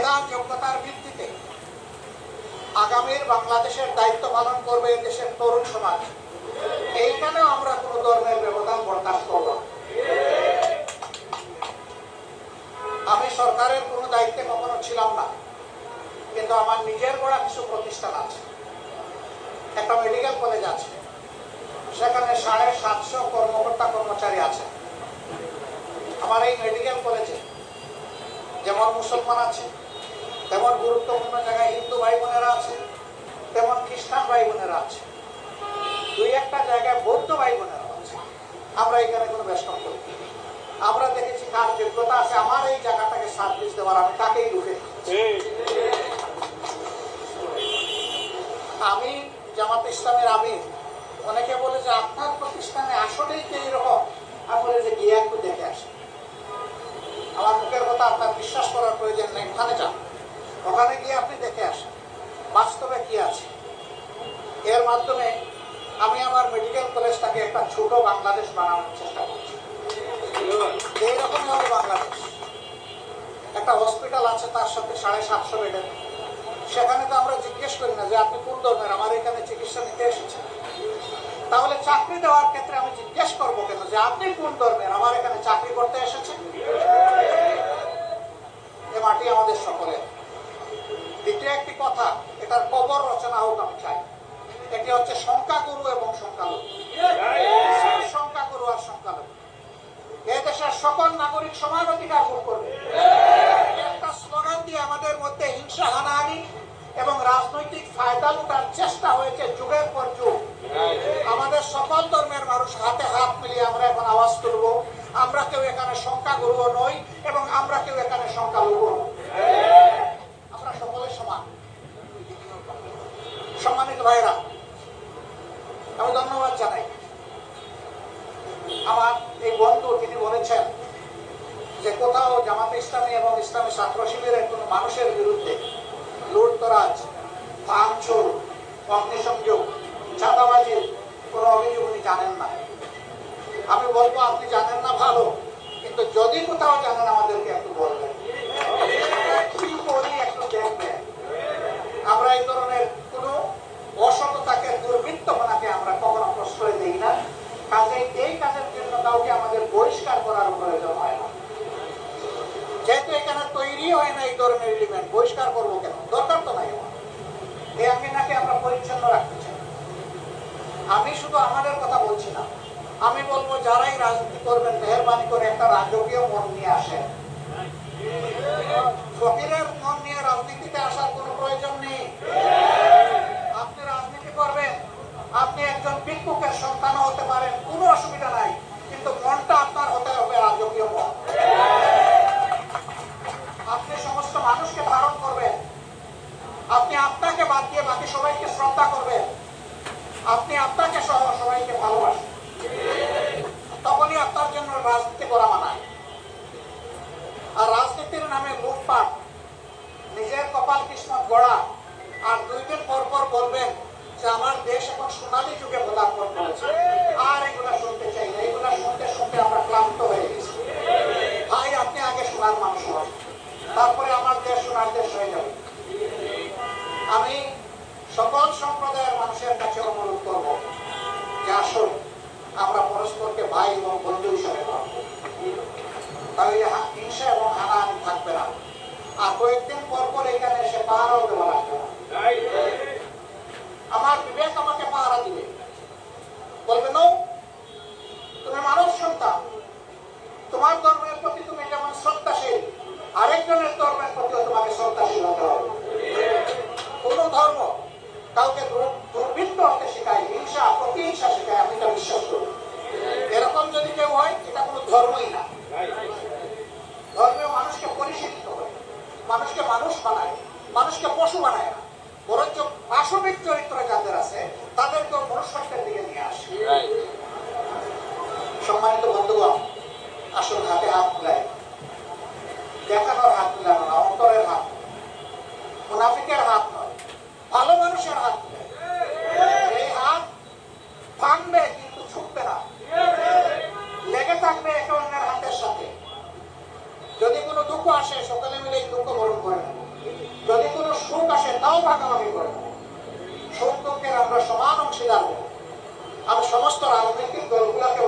মেধা যোগ্যতার ভিত্তিতে আগামীর বাংলাদেশের দায়িত্ব পালন করবে দেশের তরুণ সমাজ। এইখানেও আমরা কোনো ধর্মের ব্যবধান বরদাস্ত করব না। আমি সরকারের কোনো দায়িত্বে কখনো ছিলাম না, কিন্তু আমার নিজের গড়া কিছু প্রতিষ্ঠান আছে। একটা মেডিকেল কলেজ আছে, সেখানে 750 কর্মকর্তা কর্মচারী আছে। আমার এই মেডিকেল কলেজে যেমন মুসলমান আছে, তেমন গুরুত্বপূর্ণ জায়গায় হিন্দু ভাই বোনেরা আছে, তেমন খ্রিস্টান ভাই বোনেরা আছে, দুই একটা জায়গায় বৌদ্ধ ভাই বোনেরা আছে। আমরা এখানে কোনো বেষ্টন করি, আমরা দেখেছি কার যোগ্যতা আছে আমার এই জায়গাটাকে সার্ভিস দেওয়ার, আমি তাকেই রুখে দিচ্ছি। আমি জামাত ইসলামের আমির। অনেকে বলে যে আপনার প্রতিষ্ঠানে আসলেই কি এইরকম? আমি বলে যে গিয়ে একটু দেখে আসি। আমার মুখের কথা আপনার বিশ্বাস করার প্রয়োজন নেই, ওখানে যান, ওখানে গিয়ে আপনি দেখে আসেন বাস্তবে কি আছে। এর মাধ্যমে আমি আমার মেডিকেল কলেজটাকে একটা ছোট বাংলাদেশ বানানোর চেষ্টা করছি। এইরকমই হবে বাংলাদেশ। একটা হসপিটাল আছে, তার সাথে 750 বেডের। সেখানে তো আমরা জিজ্ঞেস করি না যে আপনি কোন ধর্মের, আমার এখানে চিকিৎসা নিতে এসেছেন। তাহলে চাকরি দেওয়ার ক্ষেত্রে আমি জিজ্ঞেস করবো কেন যে আপনি কোন ধর্মের, আমার এখানে চাকরি করতে এসেছেন? এ মাটি আমাদের সকলের। দ্বিতীয় একটি কথা, এটার কবর রচনা হোক আমি চাই। এটি হচ্ছে সংখ্যাগুরু এবং সংখ্যালঘু। সংখ্যাগুরু আর সংখ্যালঘু এই দেশের সকল নাগরিক সমান অধিকার ভোগ করবে। একটা স্লোগান দিয়ে আমাদের মধ্যে হিংসা, হানাহানি এবং রাজনৈতিক ফায়দা লুটার চেষ্টা হয়েছে যুগের পর যুগ। আমাদের সকল ধর্মের মানুষ হাতে হাত মিলিয়ে আমরা এখন আওয়াজ তুলব, আমরা কেউ এখানে সংখ্যাগুরুও নই এবং আমরা কেউ এখানে সংখ্যালঘু নই। আমরা সকলে সমান। সম্মানিত ভাইরা, আমি ধন্যবাদ জানাই আমার এই বন্ধু, তিনি বলেছেন যে কোথাও জামাতে ইসলামী এবং ইসলামী ছাত্র শিবিরের কোনো মানুষের বিরুদ্ধে লুটতরাজ, ভাঙচুর, অগ্নিসংযোগ, চাঁদাবাজির কোনো অভিযোগ উনি জানেন না। আমি বলবো আপনি জানেন না ভালো, কিন্তু যদি কোথাও জানেন আমাদেরকে একটু বলবেন, কি করি একটু দেখবেন। আমরা এই ধরনের কোনো অসততাকে, দুর্বৃত্তপনাকে আমরা কখনো প্রশ্রয় দিই না। কাজে এই কাজের জন্য কাউকে আমাদের বহিষ্কার করার প্রয়োজন হয় না। যেহেতু এখানে তৈরি হয় না এই ধরনের এলিমেন্ট, বহিষ্কার করবো কেন? দরকার তো নাই। এই আঙ্গিনাকে আমরা পরিচ্ছন্ন রাখতে চাই। আমি শুধু আমাদের কথা বলছি না, আমি বলবো যারাই রাজনীতি করবেন মেহরবানি করে একটা রাজকীয় মন নিয়ে আসেন। ফকিরের মন নিয়ে রাজনীতিতে আসার কোনো প্রয়োজন নেই। আপনি রাজনীতি করবেন, আপনি একজন ভিক্ষুকের সন্তানও হতে পারেন, কোনো অসুবিধা নাই, কিন্তু মনটা আপনার হতে হবে রাজকীয় মন। আপনি সমস্ত মানুষকে ধারণ করবেন, আপনি আপনাকে বাদ দিয়ে বাকি সবাইকে শ্রদ্ধা করবেন, আপনি আপনাকে সহ সবাইকে ভালোবাসেন, তখনই আপনার জন্য রাজনীতি করা মানায়। আর রাজনীতির নামে লুটপাট, নিজের কপাল কিসমত গড়া, আর 2 দিন পর পর বলবেন যে আমার দেশ এখন সোনালী যুগে পদার্পণ করেছে, আর এগুলা শুনতে চাই না। এগুলা শুনতে শুনতে আমরা ক্লান্ত হয়ে গেছি। ভাই, আপনি আগে সোনার মানুষ হন, তারপরে আমার দেশ সোনার দেশ হয়ে যাবে। আমি সকল সম্প্রদায়ের মানুষের কাছে অনুরোধ করব যে আসুন আমরা পরস্পরকে ভাই এবং বন্ধু হিসাবে ভাবব, তাহলে হিংসা এবং হানাহানি থাকবে না। আর কয়েকদিন পর পর এখানে এসে পাহারাও দেওয়া লাগবে না। আমার বিবেক আমাকে পাহারা দিবে, বলবে নো, তুমি মানব সন্তান, তোমার ধর্মের প্রতি তুমি যেমন শ্রদ্ধাশীল, আরেকজনের ধর্মের প্রতিও তোমাকে শ্রদ্ধাশীল হতে হবে। কোন ধর্ম কাউকে দুর্বৃত্ত হতে শেখায়, হিংসা, প্রতিহিংসা শেখায়, আমি এটা বিশ্বাস করি। এরকম যদি কেউ হয়, এটা কোনো ধর্মই না। ধর্মীয় মানুষকে পরিশিষ্ট করে, মানুষকে মানুষ বানায়, মানুষকে পশু বানায় না, বরঞ্চ পাশবিক চরিত্র যাদের আছে তাদেরকেও মনুষ্যত্বের দিকে নিয়ে আসে। সম্মানিত বন্ধুগণ, আসল হাতে হাত মিলাই, দেখানোর হাত মিলানো না, অন্তরের হাত, মুনাফিকের হাত নয়, ভালো মানুষের হাত। এই হাত ভাঙবে কিন্তু ছুটবে না, লেগে থাকবে একে অন্যের হাতের সাথে। যদি কোনো দুঃখ আসে সকলে মিলে এই দুঃখ বরণ করে নেব। ভাগাভাগি করব, সুখ দুঃখের আমরা সমান অংশীদার হব। আমি সমস্ত রাজনৈতিক দলগুলোকে